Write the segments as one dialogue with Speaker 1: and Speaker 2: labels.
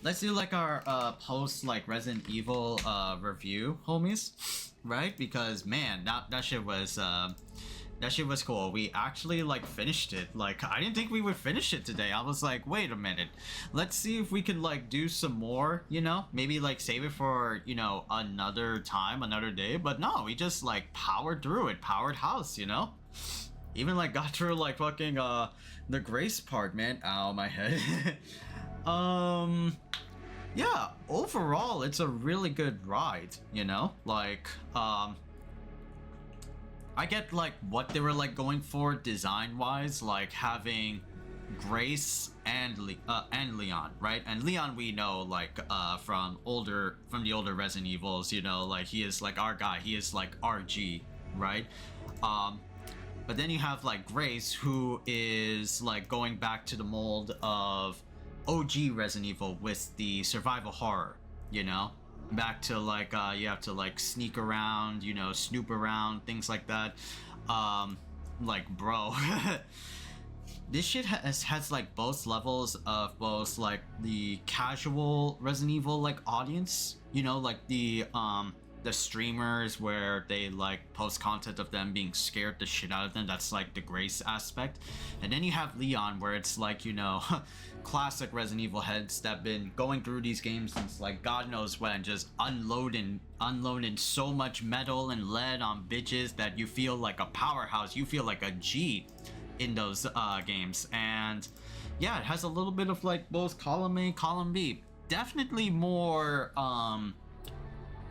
Speaker 1: Let's do like our post like Resident Evil review, homies, right? Because man, that shit was cool. We actually like finished it. Like I didn't think we would finish it today. I was like, wait a minute, let's see if we could like do some more. You know, maybe like save it for another time, another day. But no, we just like powered through it, powered house. You know. Even like got through like fucking the grace part, man. Ow, my head. Yeah, overall it's a really good ride, you know? Like I get like what they were like going for design wise, like having Grace and Leon, right? And Leon we know like from the older Resident Evils, you know, like he is like our guy, he is like RG, right? But then you have like Grace, who is like going back to the mold of OG Resident Evil with the survival horror, you know? Back to like you have to like sneak around, you know, snoop around, things like that. Like bro, this shit has like both levels of both like the casual Resident Evil like audience, you know, like the streamers where they like post content of them being scared the shit out of them. That's like the Grace aspect. And then you have Leon, where it's like, you know, classic Resident Evil heads that have been going through these games since like God knows when, just unloading so much metal and lead on bitches that you feel like a powerhouse, you feel like a G in those games. And yeah, it has a little bit of like both column A, column B. Definitely more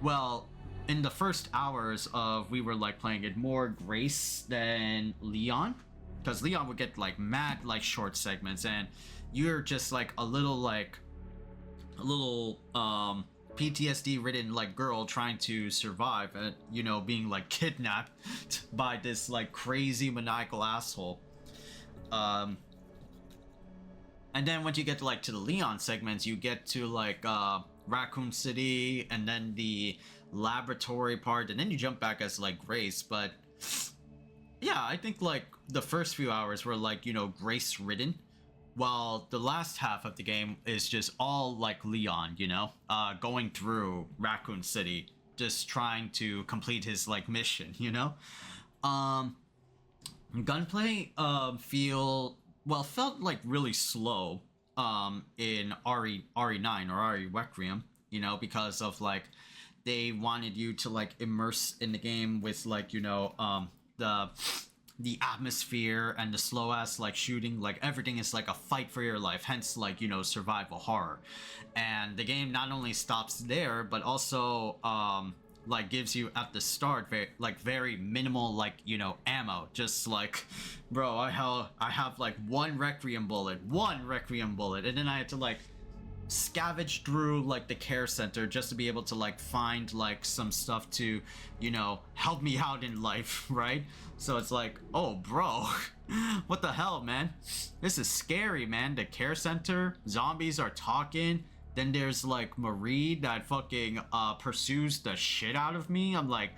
Speaker 1: well, in the first hours of we were like playing it, more Grace than Leon, because Leon would get like mad like short segments, and you're just like a little PTSD ridden like girl trying to survive, and you know, being like kidnapped by this like crazy maniacal asshole. And then once you get to like to the Leon segments, you get to like Raccoon City, and then the laboratory part, and then you jump back as like Grace. But yeah, I think like the first few hours were like, you know, Grace ridden, while the last half of the game is just all like Leon, you know, going through Raccoon City, just trying to complete his like mission, you know. Gunplay felt like really slow in RE9 or RE Requiem, you know, because of like they wanted you to like immerse in the game with like, you know, the atmosphere and the slow ass like shooting, like everything is like a fight for your life, hence like, you know, survival horror. And the game not only stops there, but also like gives you at the start very minimal like, you know, ammo. Just like, bro, I have like one Requiem bullet, and then I had to like scavenge through like the care center just to be able to like find like some stuff to, you know, help me out in life, right? So it's like, oh bro, what the hell, man? This is scary, man. The care center, zombies are talking, then there's like Marie that fucking pursues the shit out of me. I'm like,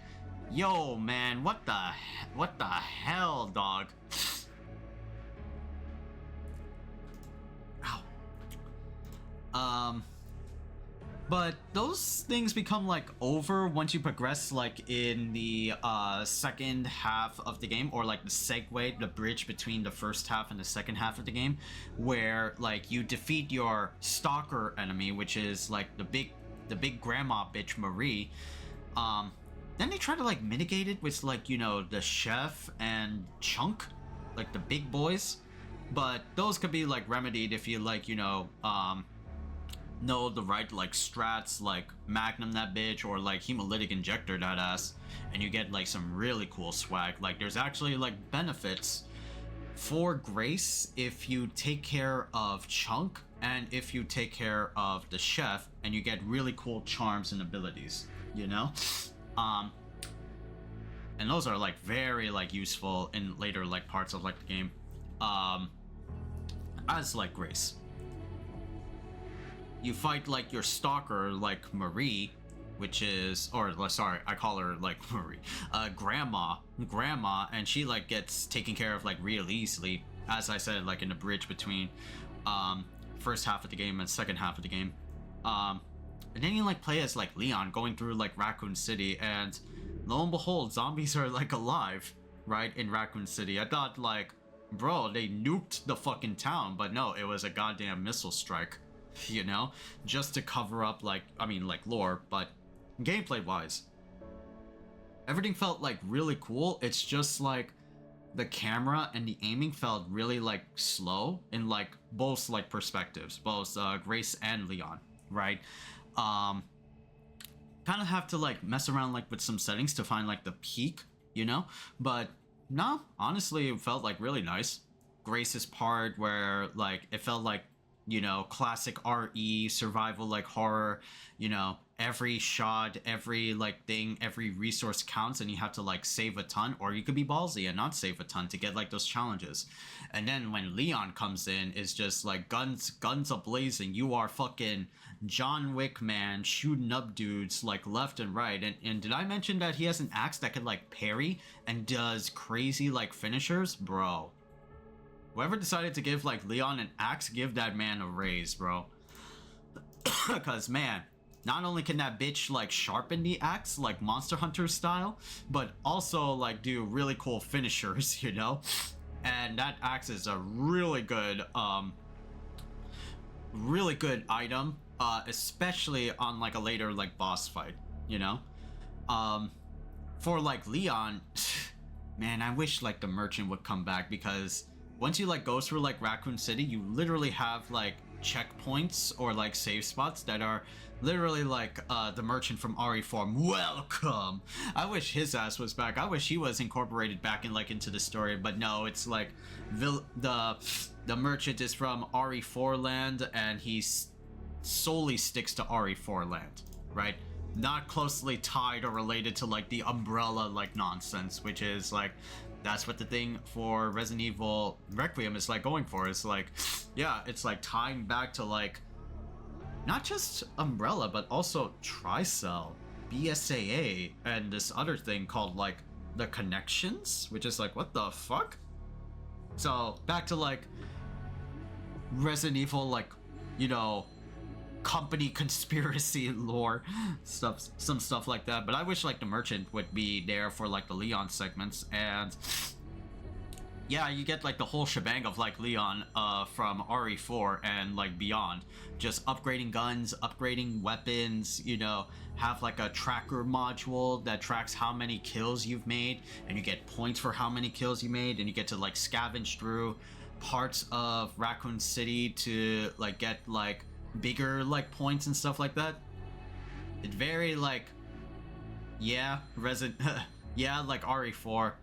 Speaker 1: yo man, what the hell, dog? But those things become like over once you progress like in the second half of the game, or like the segue, the bridge between the first half and the second half of the game, where like you defeat your stalker enemy, which is like the big grandma bitch Marie. Then they try to like mitigate it with like, you know, the chef and Chunk, like the big boys, but those could be like remedied if you like, you know the right like strats, like Magnum that bitch, or like hemolytic injector that ass, and you get like some really cool swag. Like there's actually like benefits for Grace if you take care of Chunk and if you take care of the chef, and you get really cool charms and abilities, you know. And those are like very like useful in later like parts of like the game, as like Grace. You fight like your stalker like Marie, which is, or sorry, I call her like Marie, grandma, and she like gets taken care of like real easily, as I said, like in the bridge between first half of the game and second half of the game. And then you like play as like Leon going through like Raccoon City, and lo and behold, zombies are like alive, right, in Raccoon City. I thought like, bro, they nuked the fucking town, but no, it was a goddamn missile strike, you know, just to cover up like, I mean, like lore, but gameplay wise, everything felt like really cool. It's just like the camera and the aiming felt really like slow in like both like perspectives, both Grace and Leon, right? Kind of have to like mess around like with some settings to find like the peak, you know, but no, honestly it felt like really nice. Grace's part where like it felt like, you know, classic RE survival like horror, you know, every shot, every like thing, every resource counts, and you have to like save a ton, or you could be ballsy and not save a ton to get like those challenges. And then when Leon comes in, it's just like guns a-blazing. You are fucking John Wick, man, shooting up dudes like left and right. And did I mention that he has an axe that can like parry and does crazy like finishers? Bro, whoever decided to give like Leon an axe, give that man a raise, bro. Because man, not only can that bitch like sharpen the axe like Monster Hunter style, but also like do really cool finishers, you know? And that axe is a really good item, especially on like a later like boss fight, you know? For like Leon, man, I wish like the merchant would come back, because once you like go through like Raccoon City, you literally have like checkpoints or like save spots that are literally like the merchant from RE4. Welcome. I wish his ass was back. I wish he was incorporated back in like into the story, but no, it's like the merchant is from RE4 land, and he solely sticks to RE4 land, right? Not closely tied or related to like the umbrella like nonsense, which is like, that's what the thing for Resident Evil Requiem is like going for. It's like, yeah, it's like tying back to like not just Umbrella, but also Tricell, BSAA, and this other thing called like the Connections, which is like, what the fuck? So back to like Resident Evil, like, you know, company conspiracy lore stuff, some stuff like that. But I wish like the merchant would be there for like the Leon segments, and yeah, you get like the whole shebang of like Leon from RE4 and like beyond, just upgrading guns, upgrading weapons, you know, have like a tracker module that tracks how many kills you've made, and you get points for how many kills you made, and you get to like scavenge through parts of Raccoon City to like get like bigger like points and stuff like that. It's very like, yeah, yeah, like RE4.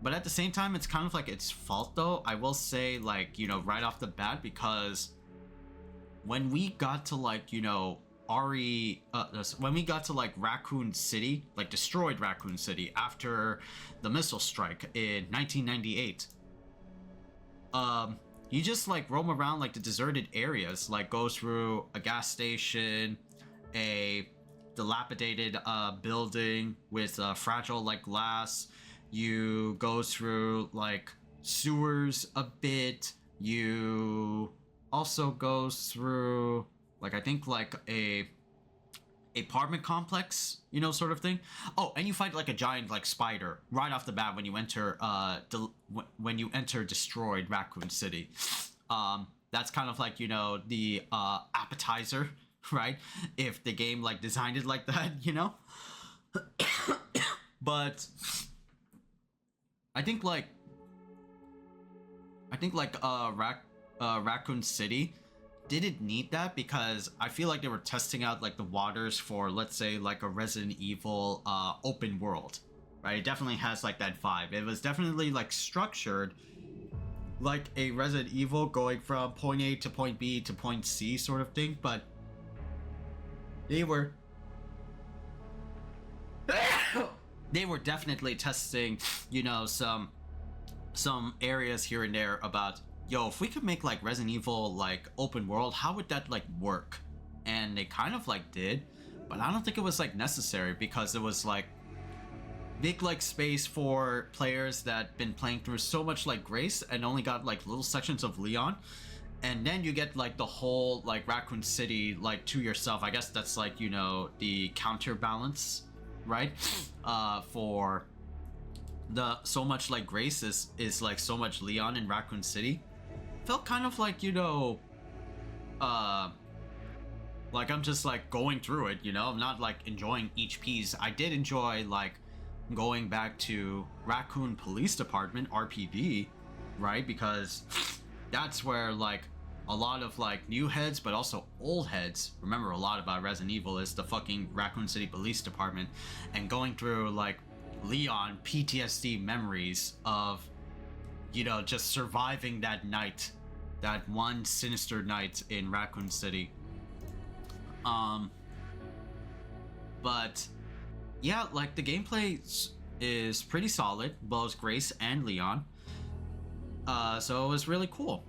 Speaker 1: But at the same time, it's kind of like its fault though, I will say, like, you know, right off the bat, because when we got to like, you know, when we got to like Raccoon City, like destroyed Raccoon City after the missile strike in 1998, you just like roam around like the deserted areas, like go through a gas station, a dilapidated building with fragile like glass. You go through like sewers a bit. You also go through like, I think like a apartment complex, you know, sort of thing. Oh, and you fight like a giant like spider right off the bat when you enter destroyed Raccoon City. That's kind of like, you know, the appetizer, right? If the game like designed it like that, you know. But I think like Raccoon City didn't need that, because I feel like they were testing out like the waters for, let's say, like a Resident Evil open world, right? It definitely has like that vibe. It was definitely like structured like a Resident Evil, going from point A to point B to point C sort of thing, but they were definitely testing, you know, some areas here and there about, yo, if we could make like Resident Evil like open world, how would that like work? And they kind of like did, but I don't think it was like necessary, because it was like big like space for players that been playing through so much like Grace and only got like little sections of Leon. and then you get like the whole like Raccoon City like to yourself. I guess that's like, you know, the counterbalance, right? For the so much like Grace is like so much Leon in Raccoon City. Felt kind of like, you know, like I'm just like going through it, you know. I'm not like enjoying each piece. I did enjoy like going back to Raccoon Police Department, RPD, right? Because that's where like a lot of like new heads but also old heads remember a lot about Resident Evil is the fucking Raccoon City Police Department, and going through like Leon PTSD memories of, you know, just surviving that night, that one sinister night in Raccoon City. But yeah, like the gameplay is pretty solid, both Grace and Leon. So it was really cool.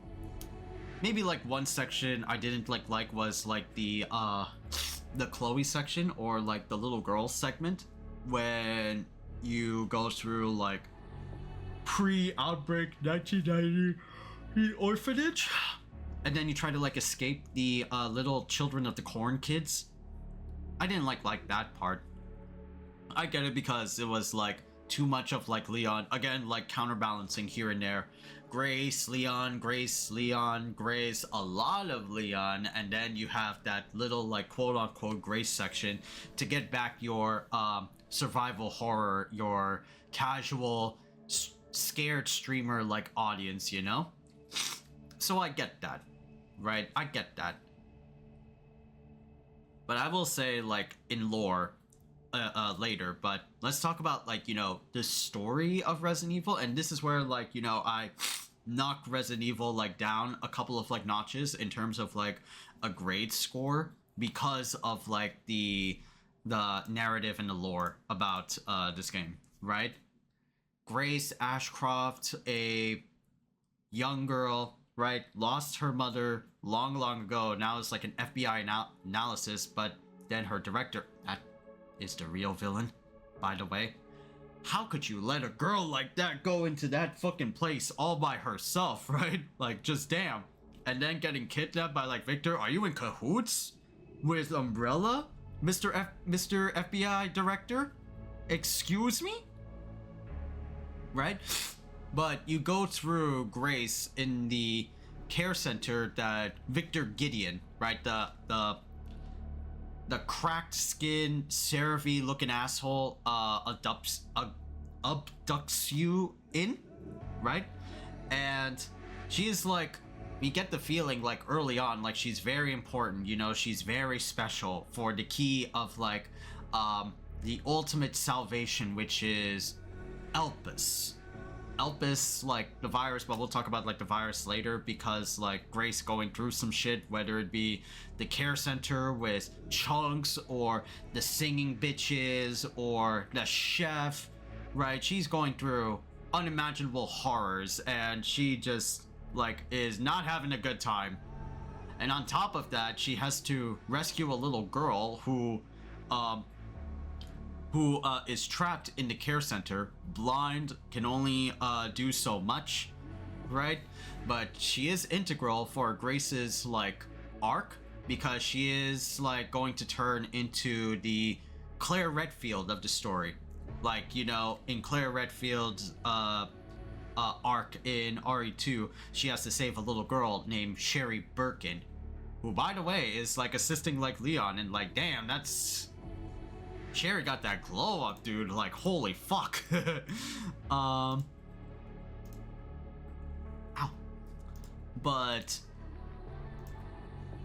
Speaker 1: Maybe like one section I didn't like was like the Chloe section, or like the little girl segment, when you go through like pre-outbreak 1990 orphanage, and then you try to like escape the little Children of the Corn kids. I didn't like that part. I get it because it was like too much of like Leon, again, like counterbalancing here and there. Grace, Leon, Grace, Leon, Grace, a lot of Leon, and then you have that little like quote unquote Grace section to get back your survival horror, your casual scared streamer like audience, you know? So I get that, right? I get that. But I will say, like, in lore, later, but let's talk about, like, you know, the story of Resident Evil, and this is where, like, you know, I knocked Resident Evil, like, down a couple of, like, notches in terms of, like, a grade score because of, like, the narrative and the lore about this game, right? Grace Ashcroft, a young girl, right, lost her mother long ago. Now it's like an FBI analysis, but then her director, that is the real villain, by the way. How could you let a girl like that go into that fucking place all by herself, right? Like, just damn. And then getting kidnapped by like Victor. Are you in cahoots with Umbrella, Mr. FBI director? Excuse me? Right? But you go through Grace in the care center that Victor Gideon, right, the cracked skin, Seraphie looking asshole abducts you in, right? And she is like, we get the feeling like early on, like she's very important, you know, she's very special for the key of like the ultimate salvation, which is Elpis, like the virus, but we'll talk about like the virus later, because like Grace going through some shit, whether it be the care center with Chunks or the singing bitches or the chef, right? She's going through unimaginable horrors, and she just like is not having a good time. And on top of that, she has to rescue a little girl who is trapped in the care center, blind, can only do so much, right? But she is integral for Grace's like arc, because she is like going to turn into the Claire Redfield of the story. Like, you know, in Claire Redfield's arc in RE2, she has to save a little girl named Sherry Birkin, who, by the way, is like assisting like Leon, and like, damn, that's... Sherry got that glow up, dude. Like, holy fuck. Ow. But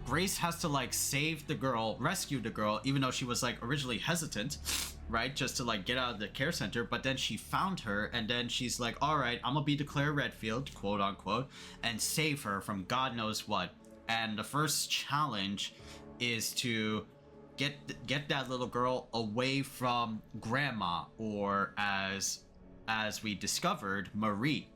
Speaker 1: Grace has to like save the girl, rescue the girl, even though she was like originally hesitant, right? Just to like get out of the care center. But then she found her, and then she's like, all right, I'm gonna be the Claire Redfield, quote unquote, and save her from God knows what. And the first challenge is to get that little girl away from Grandma, or as we discovered, Marie.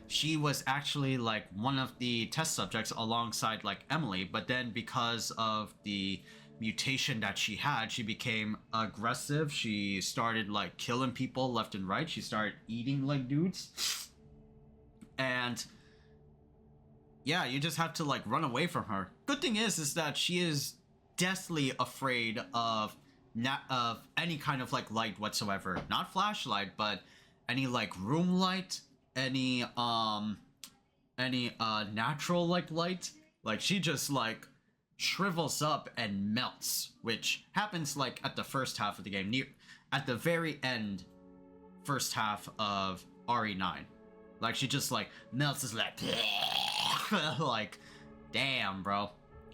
Speaker 1: She was actually like one of the test subjects alongside like Emily, but then because of the mutation that she had, she became aggressive. She started like killing people left and right. She started eating like dudes. And yeah, you just have to like run away from her. Good thing is that she is deathly afraid of of any kind of like light whatsoever. Not flashlight, but any like room light, any natural like light. Like she just like shrivels up and melts, which happens like at the first half of the game, near at the very end, first half of RE9. Like she just like melts, is like like damn, bro,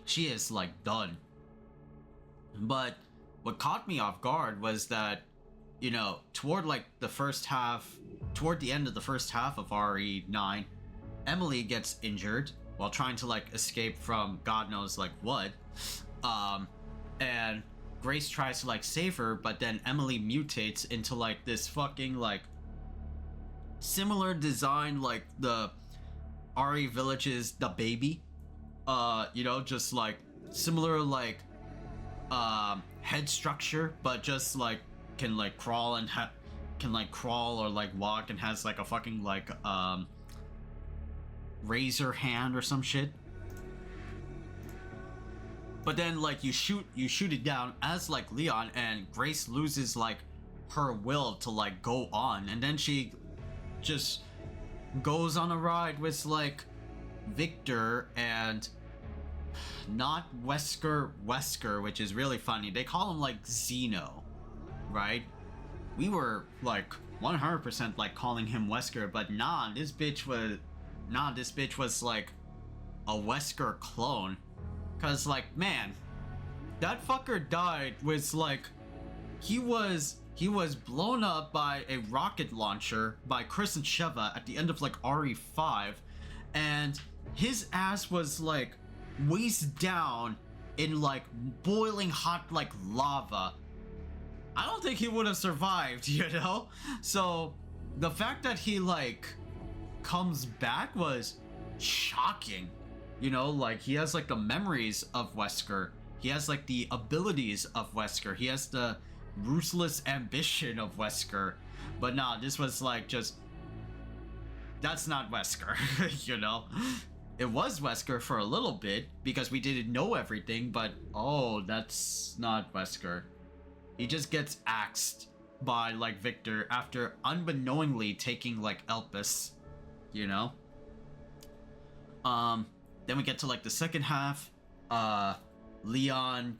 Speaker 1: she is like done. But what caught me off guard was that, you know, toward the end of the first half of RE9, Emily gets injured while trying to like escape from God knows like what. And Grace tries to like save her, but then Emily mutates into like this fucking like similar design like the RE Village's The Baby. You know, just like similar like head structure, but just like can like crawl and can like crawl or like walk, and has like a fucking like razor hand or some shit. But then like you shoot it down as like Leon, and Grace loses like her will to like go on, and then she just goes on a ride with like Victor and not Wesker, which is really funny. They call him like Zeno, right? We were like 100% like calling him Wesker, but this bitch was like a Wesker clone. Cause like, man, that fucker died with like, he was blown up by a rocket launcher by Chris and Sheva at the end of like RE5, and his ass was like waist down in like boiling hot like lava. I don't think he would have survived, you know? So the fact that he like comes back was shocking. You know, like he has like the memories of Wesker. He has like the abilities of Wesker. He has the ruthless ambition of Wesker. But nah, this was like just, that's not Wesker, you know? It was Wesker for a little bit because we didn't know everything, but oh, that's not Wesker. He just gets axed by like Victor after unbeknowingly taking like Elpis, you know? Then we get to like the second half. Leon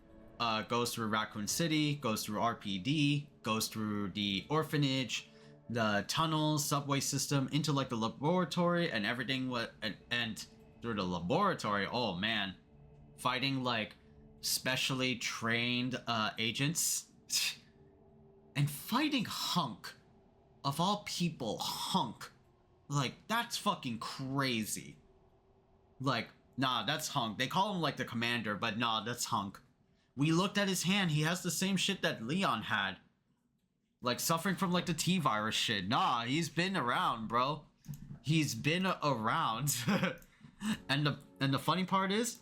Speaker 1: goes through Raccoon City, goes through RPD, goes through the orphanage, the tunnel, subway system, into like the laboratory, and everything. And through the laboratory, oh man, fighting like specially trained agents, and fighting Hunk, of all people, Hunk. Like that's fucking crazy. Like, nah, that's Hunk. They call him like the commander, but nah, that's Hunk. We looked at his hand. He has the same shit that Leon had. Like, suffering from like the T-virus shit. Nah, he's been around, bro. He's been around. and the funny part is,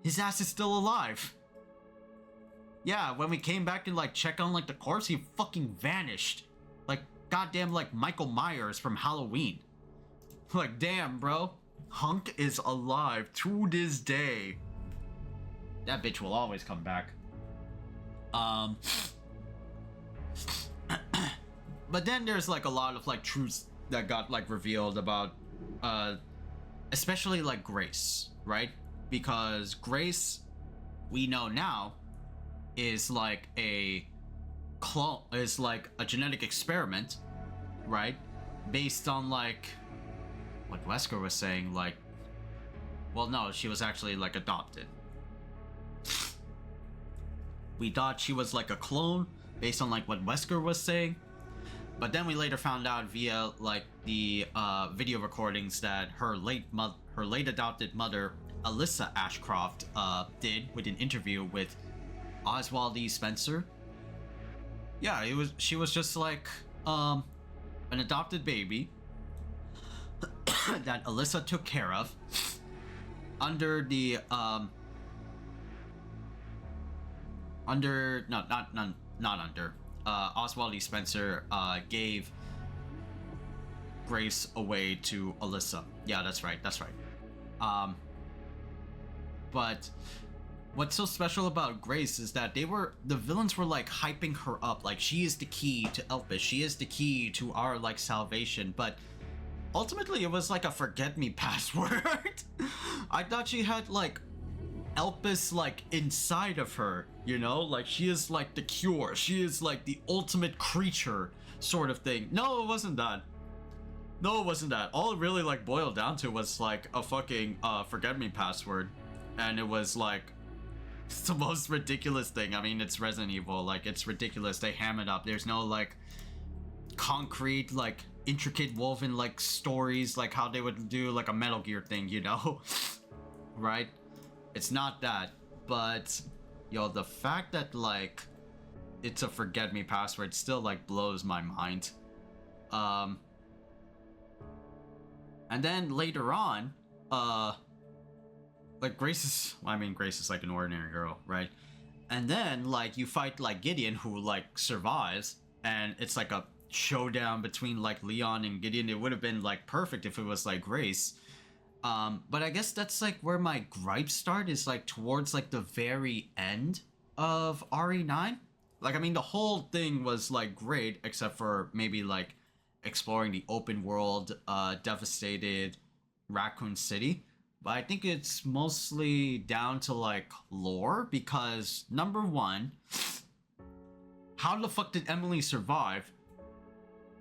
Speaker 1: his ass is still alive. Yeah, when we came back and like check on like the corpse, he fucking vanished. Like, goddamn like Michael Myers from Halloween. Like, damn, bro. Hunk is alive to this day. That bitch will always come back. But then there's like a lot of like truths that got like revealed about especially like Grace, right? Because Grace, we know now, is like a clone, is like a genetic experiment, right? Based on like what Wesker was saying, like, well, no, she was actually like adopted. We thought she was like a clone based on like what Wesker was saying, but then we later found out via like the video recordings that her late adopted mother, Alyssa Ashcroft, did with an interview with Oswald E. Spencer. Yeah, she was just like an adopted baby that Alyssa took care of under the Oswald E. Spencer gave Grace away to Alyssa. Yeah, that's right. Um, but what's so special about Grace is that the villains were like hyping her up, like she is the key to Elpis, she is the key to our like salvation, but ultimately it was like a forget me password. I thought she had like Elpis like inside of her, you know, like she is like the cure, she is like the ultimate creature sort of thing. No, it wasn't that. No, it wasn't that. All it really like boiled down to was like a fucking forget me password, and it was like it's the most ridiculous thing. I mean, it's Resident Evil, like it's ridiculous. They ham it up. There's no like concrete like intricate woven like stories like how they would do like a Metal Gear thing, you know. Right? It's not that, but yo, the fact that like it's a forget me password still like blows my mind. And then later on, like Grace is like an ordinary girl, right? And then like you fight like Gideon, who like survives, and it's like a showdown between like Leon and Gideon. It would have been like perfect if it was like Grace. But I guess that's like where my gripes start, is like towards like the very end of RE9. Like, I mean, the whole thing was like great, except for maybe like exploring the open world, devastated Raccoon City. But I think it's mostly down to like lore, because number one, how the fuck did Emily survive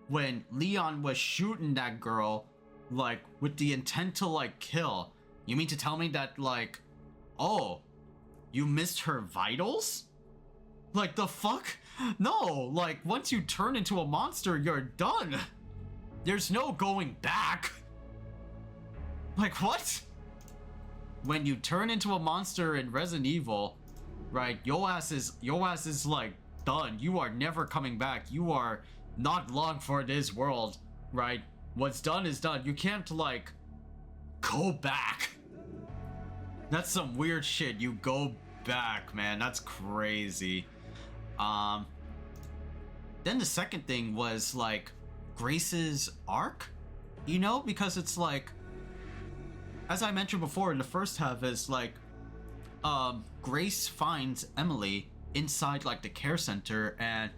Speaker 1: when Leon was shooting that girl like with the intent to like kill? You mean to tell me that like, oh, you missed her vitals? Like the fuck? No, like once you turn into a monster, you're done. There's no going back. Like what? When you turn into a monster in Resident Evil, right, your ass is like done. You are never coming back. You are not long for this world, right? What's done is done. You can't like go back. That's some weird shit. You go back, man. That's crazy. Then the second thing was like Grace's arc, you know, because it's like, as I mentioned before in the first half, is like Grace finds Emily inside like the care center, and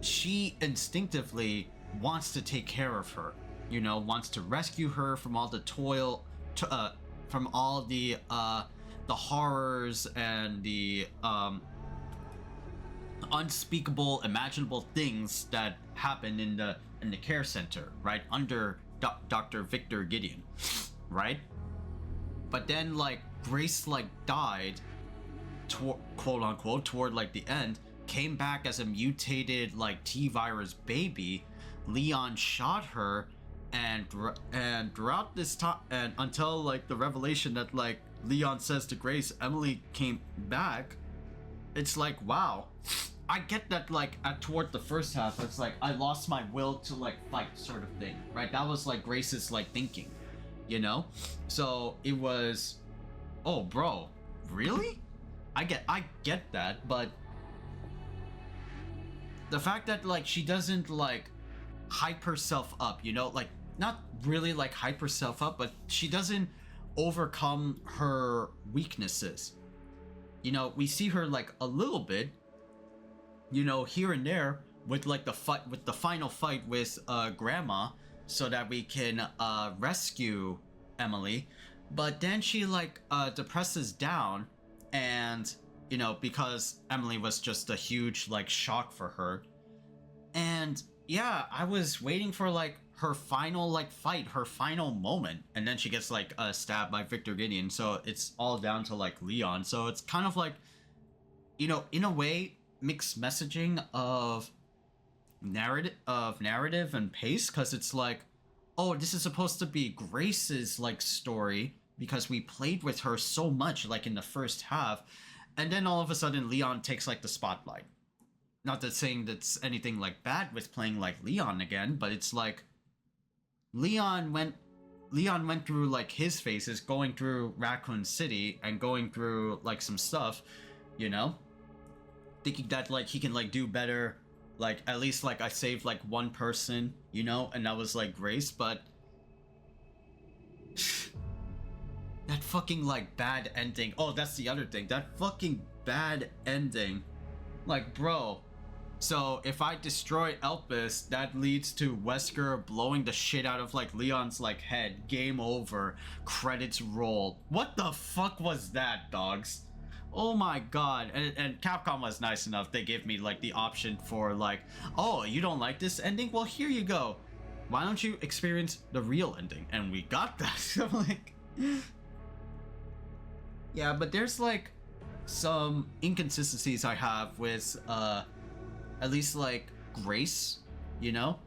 Speaker 1: she instinctively wants to take care of her, you know, wants to rescue her from all the toil, from all the horrors and the unspeakable, imaginable things that happen in the care center, right, under Dr. Victor Gideon, right? But then like Grace like died, quote unquote, toward like the end, came back as a mutated like T-virus baby. Leon shot her, and throughout this time, and until like the revelation that like Leon says to Grace, Emily came back. It's like, wow. I get that like toward the first half, it's like I lost my will to like fight sort of thing, right? That was like Grace's like thinking, you know? So it was, oh bro, really? I get that, but the fact that like she doesn't like hype herself up, you know, like not really like hype herself up, but she doesn't overcome her weaknesses. You know, we see her like a little bit, you know, here and there with like the final fight with Grandma, so that we can rescue Emily. But then she like depresses down, and you know, because Emily was just a huge like shock for her. And yeah, I was waiting for like her final like fight, her final moment, and then she gets like stabbed by Victor Gideon. So it's all down to like Leon. So it's kind of like, you know, in a way, mixed messaging of narrative and pace, because it's like, oh, this is supposed to be Grace's like story because we played with her so much like in the first half, and then all of a sudden Leon takes like the spotlight. Not that saying that's anything like bad with playing like Leon again, but it's like Leon went through like his phases, going through Raccoon City and going through like some stuff, you know, thinking that like he can like do better, like at least like I saved like one person, you know, and that was like Grace. But that fucking like bad ending. Oh, that's the other thing. That fucking bad ending. Like, bro. So if I destroy Elpis, that leads to Wesker blowing the shit out of like Leon's like head. Game over. Credits roll. What the fuck was that, dogs? Oh my god. And Capcom was nice enough. They gave me like the option for like, oh, you don't like this ending? Well, here you go. Why don't you experience the real ending? And we got that. I'm like, yeah, but there's like some inconsistencies I have with at least like Grace, you know?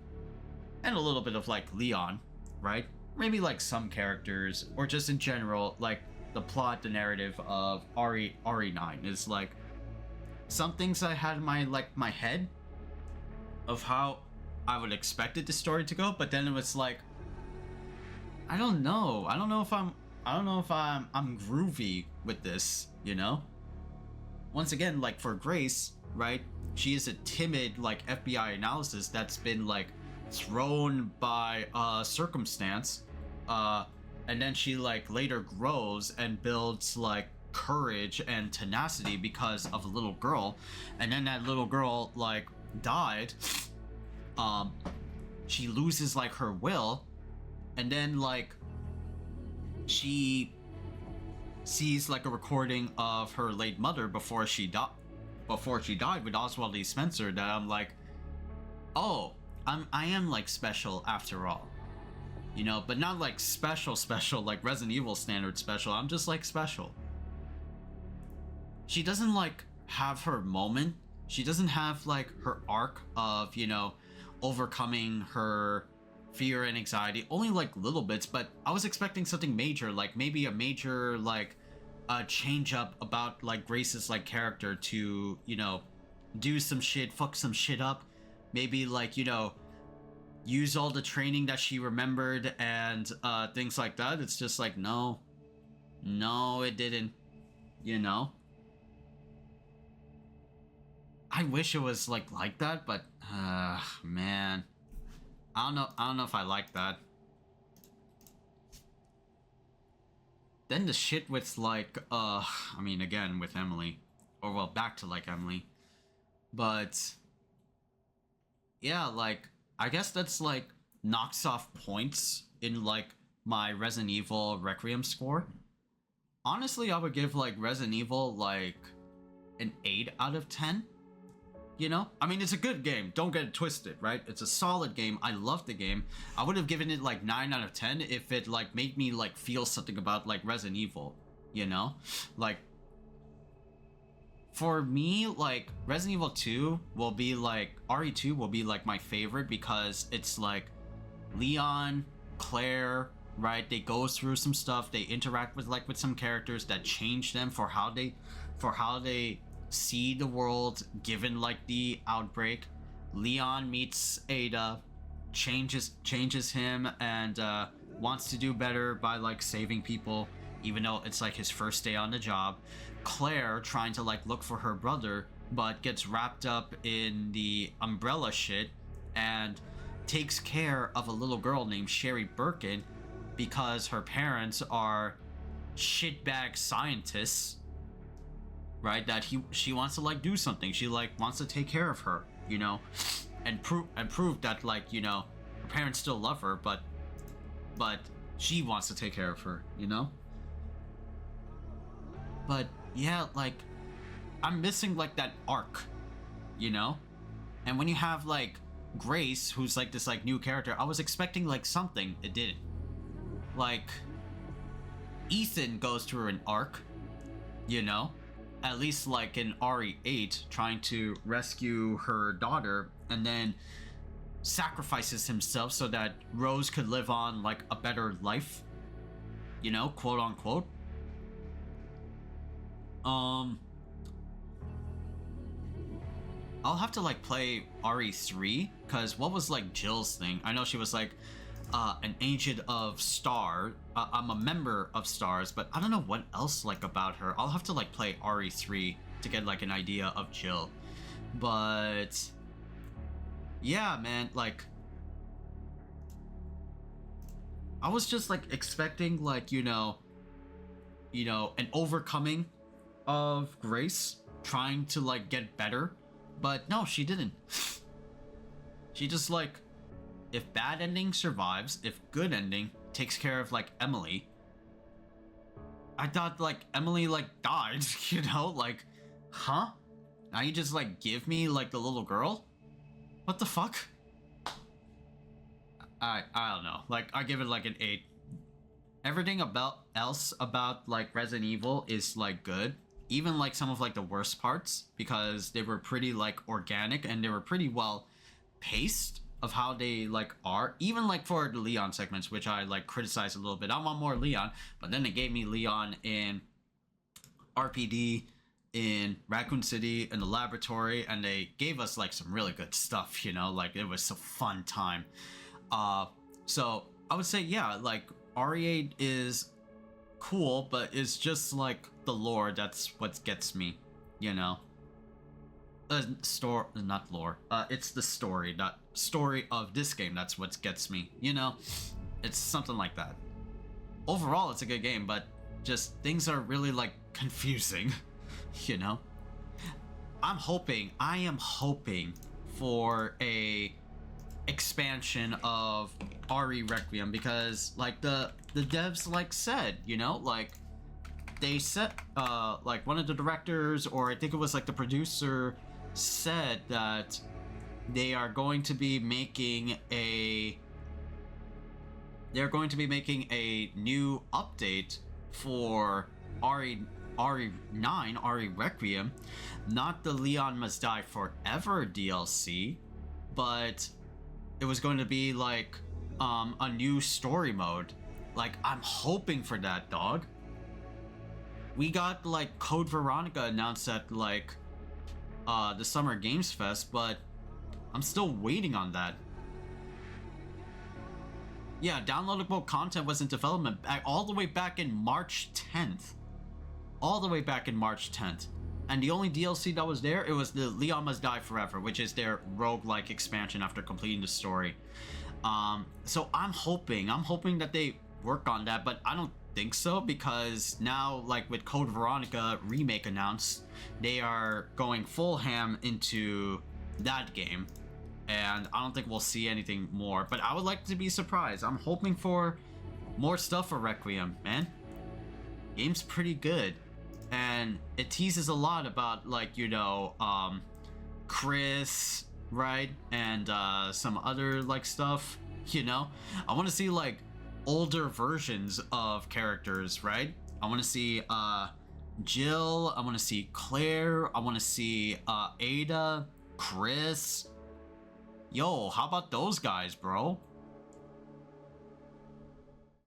Speaker 1: And a little bit of like Leon, right? Maybe like some characters, or just in general, like the plot, the narrative of RE9 is like some things I had in my head of how I would expected the story to go, but then it was like, I don't know if I'm groovy with this, you know? Once again, like for Grace, right? She is a timid like FBI analysis that's been like thrown by circumstance, and then she like later grows and builds like courage and tenacity because of a little girl, and then that little girl like died. She loses like her will, and then like she sees like a recording of her late mother before she died with Oswald E. Spencer, that I'm like, oh, I am like special after all, you know, but not like special like Resident Evil standard special. I'm just like special. She doesn't like have her moment. She doesn't have like her arc of, you know, overcoming her fear and anxiety. Only like little bits, but I was expecting something major, like maybe a major like change up about like Grace's like character to, you know, do some shit, fuck some shit up, maybe like, you know, use all the training that she remembered and things like that. It's just like, no, it didn't, you know. I wish it was like that, but man, I don't know if I like that. Then the shit with like I mean, again with Emily, or well, back to like Emily, but yeah, like I guess that's like knocks off points in like my Resident Evil Requiem score. Honestly, I would give like Resident Evil like an 8 out of 10. You know? I mean, it's a good game. Don't get it twisted, right? It's a solid game. I love the game. I would have given it like 9 out of 10 if it like made me like feel something about like Resident Evil, you know? Like, for me, like Resident Evil 2 will be like, RE2 will be like my favorite because it's like Leon, Claire, right? They go through some stuff. They interact with like with some characters that change them for how they see the world given like the outbreak. Leon meets Ada, changes him, and wants to do better by like saving people, even though it's like his first day on the job. Claire trying to like look for her brother, but gets wrapped up in the Umbrella shit and takes care of a little girl named Sherry Birkin because her parents are shitbag scientists, right? That she wants to like do something. She like wants to take care of her, you know, and prove that like, you know, her parents still love her, but she wants to take care of her, you know. But yeah, like I'm missing like that arc, you know. And when you have like Grace, who's like this like new character, I was expecting like something. It didn't. Like Ethan goes through an arc, you know, at least like in RE8, trying to rescue her daughter, and then sacrifices himself so that Rose could live on like a better life, you know, quote unquote. I'll have to like play RE3, because what was like Jill's thing? I know she was like an agent of Star. I'm a member of Stars, but I don't know what else like about her. I'll have to like play RE3 to get like an idea of Jill. But yeah, man, like I was just like expecting like, you know, you know, an overcoming of Grace trying to like get better, but no, she didn't. She just like, if bad ending survives, if good ending takes care of like Emily. I thought like Emily like died, you know, like, huh? Now you just like give me like the little girl? What the fuck? I don't know. Like, I give it like an 8. Everything else about like Resident Evil is like good. Even like some of like the worst parts, because they were pretty like organic and they were pretty well paced of how they like are. Even like for the Leon segments, which I like criticized a little bit. I want more Leon, but then they gave me Leon in RPD, in Raccoon City, in the laboratory, and they gave us like some really good stuff, you know, like it was a fun time. So I would say, yeah, like RE8 is cool, but it's just like the lore that's what gets me, you know. Not lore. It's the story, not story of this game. That's what gets me, you know. It's something like that. Overall, it's a good game, but just things are really like confusing, you know. I am hoping for a expansion of RE Requiem, because like the devs like said, you know, like they said, like one of the directors, or I think it was like the producer, said that they are going to be making a new update for RE9, RE Requiem, not the Leon Must Die Forever DLC, but it was going to be like a new story mode. Like, I'm hoping for that, dog. We got like Code Veronica announced at like the Summer Games Fest, but I'm still waiting on that. Yeah, downloadable content was in development all the way back in March 10th. All the way back in March 10th. And the only DLC that was there, it was the Leon Must Die Forever, which is their roguelike expansion after completing the story. So I'm hoping that they work on that, but I don't think so, because now, like with Code Veronica remake announced, they are going full ham into that game, and I don't think we'll see anything more, but I would like to be surprised. I'm hoping for more stuff for Requiem, man. Game's pretty good, and it teases a lot about, like, you know, Chris, right, and some other like stuff, you know. I want to see like older versions of characters, right? I want to see Jill, I want to see Claire, I want to see Ada, Chris. Yo, how about those guys, bro?